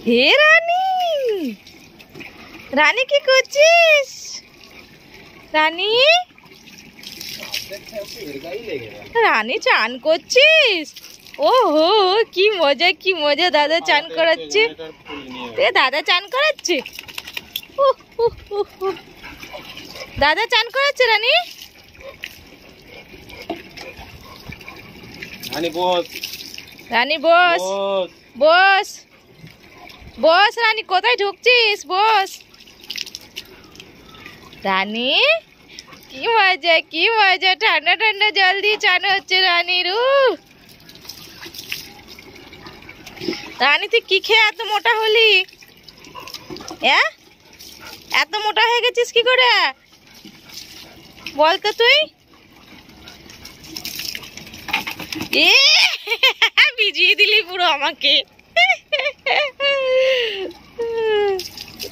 হে রানী, রানী কি করছিস? রানী, রানী চান করছিস? ওহো, কি মজা কি মজা, দাদা চান করাচ্ছে। দাদা চান করাচ্ছে, দাদা চান করাচ্ছে। রানী, রানী বস, রানী বস, বস বস। রানী কোথায় ঢুকছিস? বস। রানী, কি মজা কি মজা, ঠান্ডা ঠান্ডা জল দিয়ে চান হচ্ছে রানীর। রানী, তুই কি খেয়ে এত মোটা হলি? হ্যাঁ, এত মোটা হয়ে গেছিস কি করে বলতো তুই? এ ভিজিয়ে দিলি পুরো আমাকে।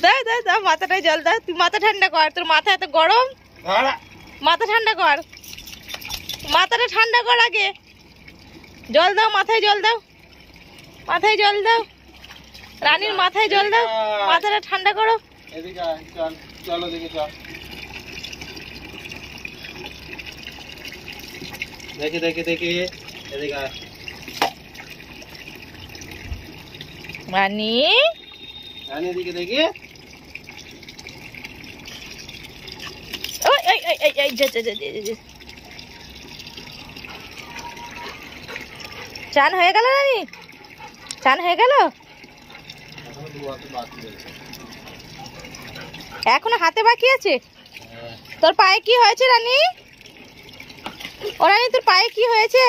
দাও দাও দাও, মাথাটায় জল দাও। তুই মাথা ঠান্ডা কর, তোর মাথা এত গরম। মাথা ঠান্ডা কর, মাথাটা ঠান্ডা কর আগে। জল দাও, মাথায় জল দাও, মাথায় জল দাও। রানীর মাথায় জল দাও, মাথাটা ঠান্ডা করো। চলো দেখি, চল দেখি দেখি দেখি, এদিকে রানী, রানী এদিকে দেখি। ওই ওই ওই ওই ওই, যা যা যা যা যা। চান হয়ে গেল রানী? চান হয়ে গেল? এখনো হাতে বাকি আছে? তোর পায়ে কি হয়েছে রানী? ও রানী, তোর পায়ে কি হয়েছে?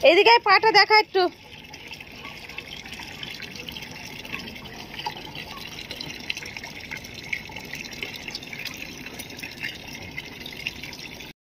এদিকে পাটা দেখা একটু।